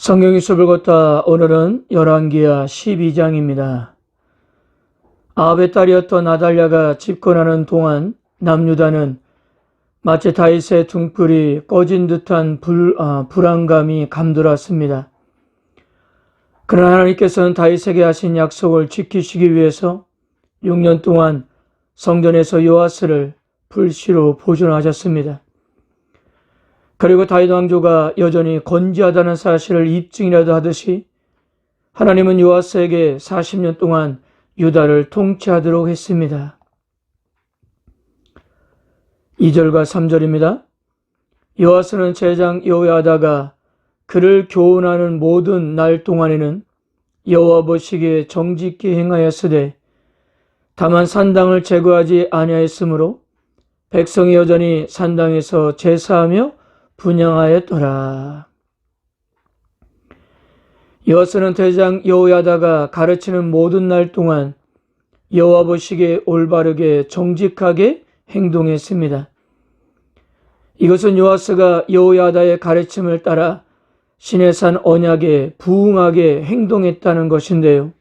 성경의 숲을 걷다 오늘은 열왕기하 12장입니다. 아합의 딸이었던 아달랴가 집권하는 동안 남유다는 마치 다윗의 등불이 꺼진 듯한 불안감이 감돌았습니다. 그러나 하나님께서는 다윗에게 하신 약속을 지키시기 위해서 6년 동안 성전에서 요아스를 불시로 보존하셨습니다. 그리고 다윗 왕조가 여전히 건재하다는 사실을 입증이라도 하듯이 하나님은 요아스에게 40년 동안 유다를 통치하도록 했습니다. 2절과 3절입니다. 요아스는 제장 여호야다가 그를 교훈하는 모든 날 동안에는 여호와 보시기에 정직히 행하였으되 다만 산당을 제거하지 아니하였으므로 백성이 여전히 산당에서 제사하며 분향하였더라. 요아스는 대장 여호야다가 가르치는 모든 날 동안 여호와 보시기에 올바르게 정직하게 행동했습니다. 이것은 요아스가 여호야다의 가르침을 따라 시내산 언약에 부응하게 행동했다는 것인데요.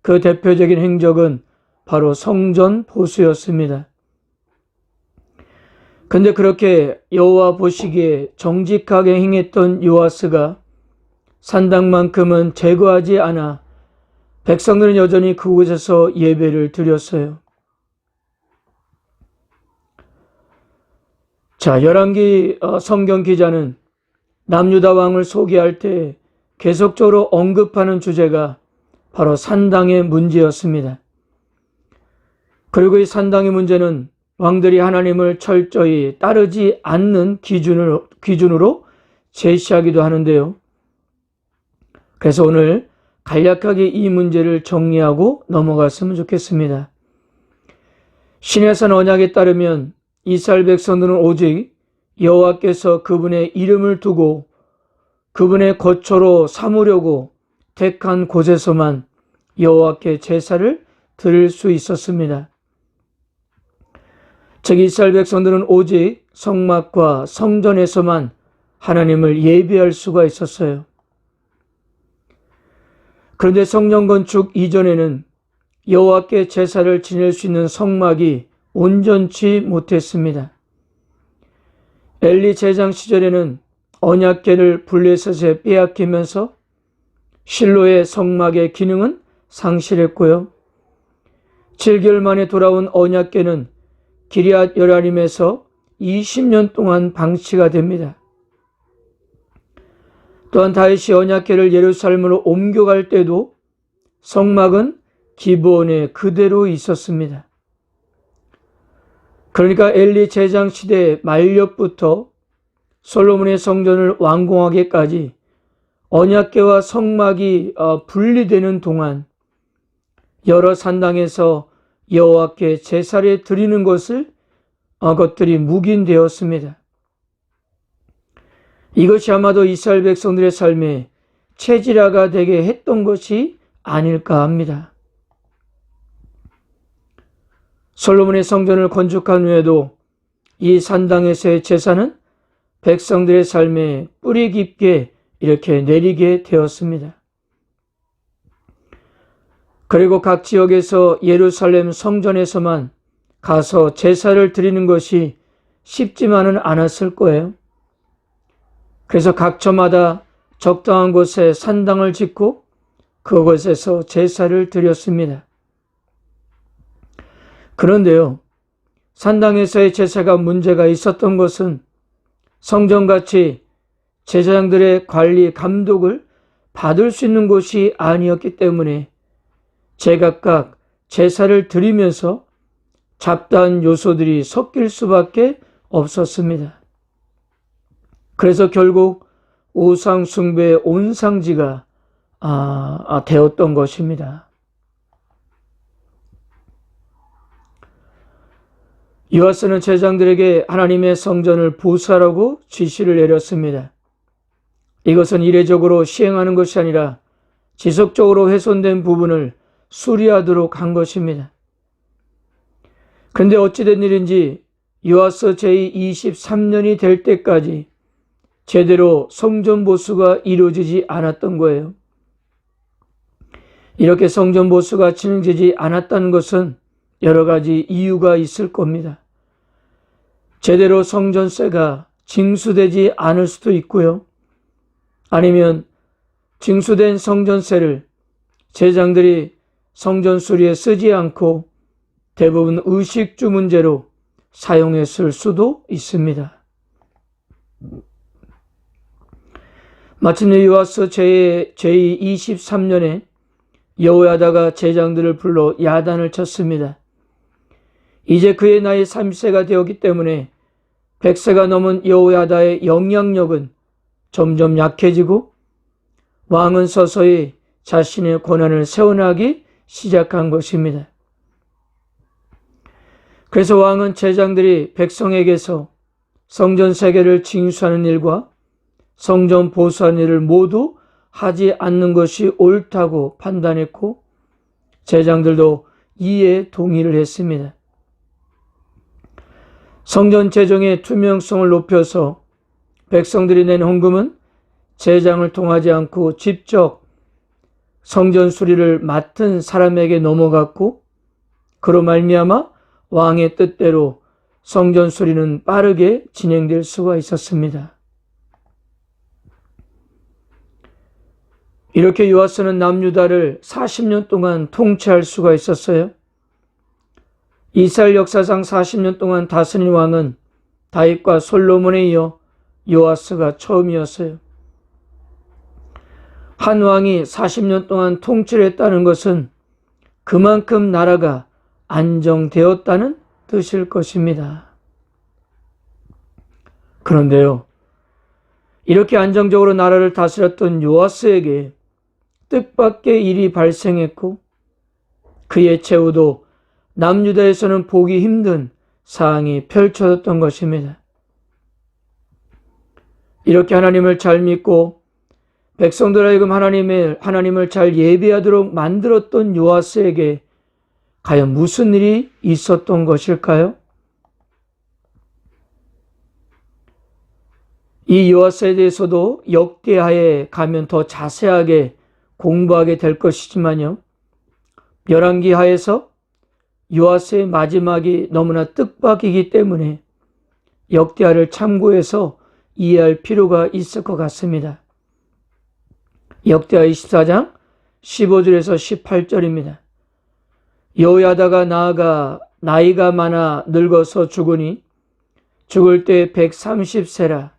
그 대표적인 행적은 바로 성전 보수였습니다. 근데 그렇게 여호와 보시기에 정직하게 행했던 요아스가 산당만큼은 제거하지 않아 백성들은 여전히 그곳에서 예배를 드렸어요. 자, 열왕기 성경 기자는 남유다 왕을 소개할 때 계속적으로 언급하는 주제가 바로 산당의 문제였습니다. 그리고 이 산당의 문제는 왕들이 하나님을 철저히 따르지 않는 기준으로 제시하기도 하는데요. 그래서 오늘 간략하게 이 문제를 정리하고 넘어갔으면 좋겠습니다. 시내산 언약에 따르면 이스라엘 백성들은 오직 여호와께서 그분의 이름을 두고 그분의 거처로 삼으려고 택한 곳에서만 여호와께 제사를 드릴 수 있었습니다. 즉 이스라엘 백성들은 오직 성막과 성전에서만 하나님을 예배할 수가 있었어요. 그런데 성전 건축 이전에는 여호와께 제사를 지낼 수 있는 성막이 온전치 못했습니다. 엘리 제장 시절에는 언약궤를 블레셋에 빼앗기면서 실로의 성막의 기능은 상실했고요. 7개월 만에 돌아온 언약궤는 기럇 여리암에서 20년 동안 방치가 됩니다. 또한 다윗이 언약궤를 예루살렘으로 옮겨갈 때도 성막은 기브온에 그대로 있었습니다. 그러니까 엘리 제장 시대 말년부터 솔로몬의 성전을 완공하기까지 언약궤와 성막이 분리되는 동안 여러 산당에서 여호와께 제사를 드리는 것들이 묵인되었습니다. 이것이 아마도 이스라엘 백성들의 삶에 체질화가 되게 했던 것이 아닐까 합니다. 솔로몬의 성전을 건축한 후에도 이 산당에서의 제사는 백성들의 삶에 뿌리 깊게 이렇게 내리게 되었습니다. 그리고 각 지역에서 예루살렘 성전에서만 가서 제사를 드리는 것이 쉽지만은 않았을 거예요. 그래서 각 처마다 적당한 곳에 산당을 짓고 그곳에서 제사를 드렸습니다. 그런데요, 산당에서의 제사가 문제가 있었던 것은 성전같이 제사장들의 관리 감독을 받을 수 있는 곳이 아니었기 때문에 제각각 제사를 드리면서 잡다한 요소들이 섞일 수밖에 없었습니다. 그래서 결국 우상 숭배의 온상지가 되었던 것입니다. 요아스는 제장들에게 하나님의 성전을 보수하라고 지시를 내렸습니다. 이것은 이례적으로 시행하는 것이 아니라 지속적으로 훼손된 부분을 수리하도록 한 것입니다. 그런데 어찌된 일인지 요아스 제23년이 될 때까지 제대로 성전 보수가 이루어지지 않았던 거예요. 이렇게 성전 보수가 진행되지 않았다는 것은 여러 가지 이유가 있을 겁니다. 제대로 성전세가 징수되지 않을 수도 있고요. 아니면 징수된 성전세를 제장들이 성전 수리에 쓰지 않고 대부분 의식주 문제로 사용했을 수도 있습니다. 마침내 요아스 제23년에 여호야다가 제장들을 불러 야단을 쳤습니다. 이제 그의 나이 30세가 되었기 때문에 100세가 넘은 여호야다의 영향력은 점점 약해지고 왕은 서서히 자신의 권한을 세워나가기 시작한 것입니다. 그래서 왕은 제장들이 백성에게서 성전 세계를 징수하는 일과 성전 보수하는 일을 모두 하지 않는 것이 옳다고 판단했고 제장들도 이에 동의를 했습니다. 성전 재정의 투명성을 높여서 백성들이 낸 헌금은 제장을 통하지 않고 직접 성전 수리를 맡은 사람에게 넘어갔고 그로 말미암아 왕의 뜻대로 성전 수리는 빠르게 진행될 수가 있었습니다. 이렇게 요아스는 남유다를 40년 동안 통치할 수가 있었어요. 이스라엘 역사상 40년 동안 다스린 왕은 다윗과 솔로몬에 이어 요아스가 처음이었어요. 한 왕이 40년 동안 통치를 했다는 것은 그만큼 나라가 안정되었다는 뜻일 것입니다. 그런데요, 이렇게 안정적으로 나라를 다스렸던 요아스에게 뜻밖의 일이 발생했고 그의 최후도 남유다에서는 보기 힘든 사항이 펼쳐졌던 것입니다. 이렇게 하나님을 잘 믿고 백성들 하여금 하나님을 잘 예배하도록 만들었던 요아스에게 과연 무슨 일이 있었던 것일까요? 이 요아스에 대해서도 역대하에 가면 더 자세하게 공부하게 될 것이지만요. 열왕기 하에서 요아스의 마지막이 너무나 뜻밖이기 때문에 역대하를 참고해서 이해할 필요가 있을 것 같습니다. 역대하 24장 15절에서 18절입니다. 여호야다가 나아가 나이가 많아 늙어서 죽으니 죽을 때 130세라.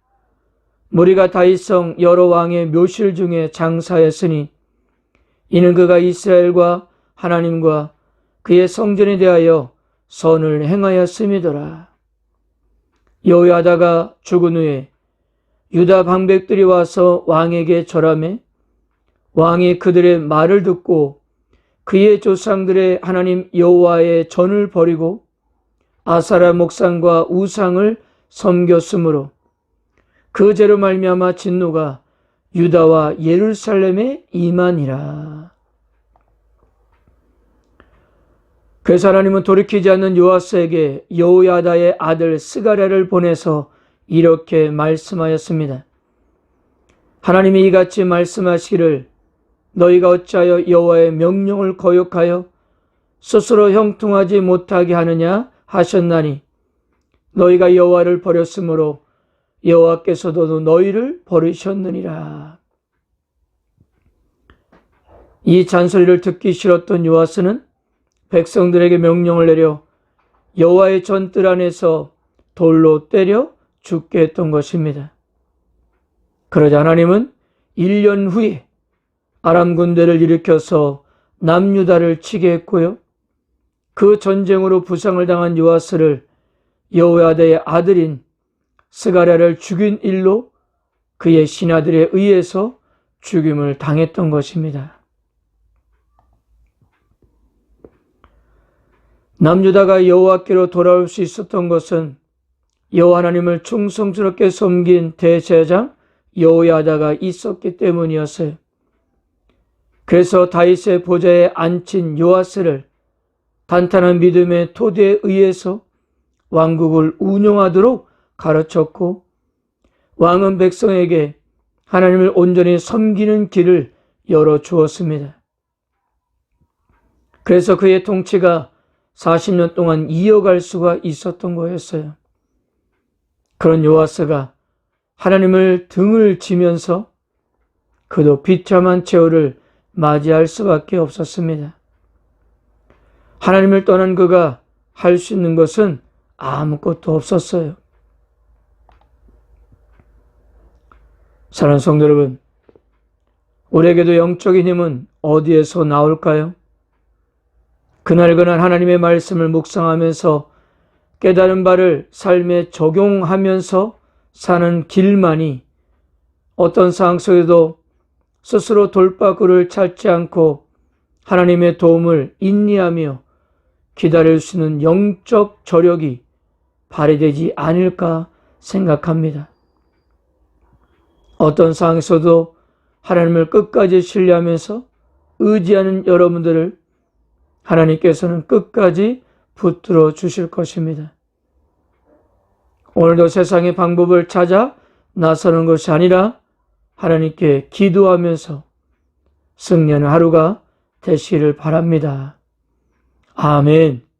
무리가 다윗성 여러 왕의 묘실 중에 장사했으니 이는 그가 이스라엘과 하나님과 그의 성전에 대하여 선을 행하였음이더라. 여호야다가 죽은 후에 유다 방백들이 와서 왕에게 절하매 왕이 그들의 말을 듣고 그의 조상들의 하나님 여호와의 전을 버리고 아사라 목상과 우상을 섬겼으므로 그 죄로 말미암아 진노가 유다와 예루살렘에 임하니라. 그래서 하나님은 돌이키지 않는 요아스에게 여호야다의 아들 스가랴를 보내서 이렇게 말씀하였습니다. 하나님이 이같이 말씀하시기를 너희가 어찌하여 여호와의 명령을 거역하여 스스로 형통하지 못하게 하느냐 하셨나니 너희가 여호와를 버렸으므로 여호와께서도 너희를 버리셨느니라. 이 잔소리를 듣기 싫었던 요아스는 백성들에게 명령을 내려 여호와의 전뜰 안에서 돌로 때려 죽게 했던 것입니다. 그러자 하나님은 1년 후에 아람 군대를 일으켜서 남유다를 치게 했고요. 그 전쟁으로 부상을 당한 요아스를 여호야다의 아들인 스가랴를 죽인 일로 그의 신하들에 의해서 죽임을 당했던 것입니다. 남유다가 여호와께로 돌아올 수 있었던 것은 여호와 하나님을 충성스럽게 섬긴 대제사장 여호야다가 있었기 때문이었어요. 그래서 다윗의 보좌에 앉힌 요아스를 단단한 믿음의 토대에 의해서 왕국을 운영하도록 가르쳤고 왕은 백성에게 하나님을 온전히 섬기는 길을 열어주었습니다. 그래서 그의 통치가 40년 동안 이어갈 수가 있었던 거였어요. 그런 요아스가 하나님을 등을 지면서 그도 비참한 최후를 맞이할 수밖에 없었습니다. 하나님을 떠난 그가 할 수 있는 것은 아무것도 없었어요. 사랑하는 성도 여러분, 우리에게도 영적인 힘은 어디에서 나올까요? 그날그날 하나님의 말씀을 묵상하면서 깨달은 바를 삶에 적용하면서 사는 길만이 어떤 상황 속에도 스스로 돌파구를 찾지 않고 하나님의 도움을 인내하며 기다릴 수 있는 영적 저력이 발휘되지 않을까 생각합니다. 어떤 상황에서도 하나님을 끝까지 신뢰하면서 의지하는 여러분들을 하나님께서는 끝까지 붙들어 주실 것입니다. 오늘도 세상의 방법을 찾아 나서는 것이 아니라 하나님께 기도하면서 승리하는 하루가 되시기를 바랍니다. 아멘.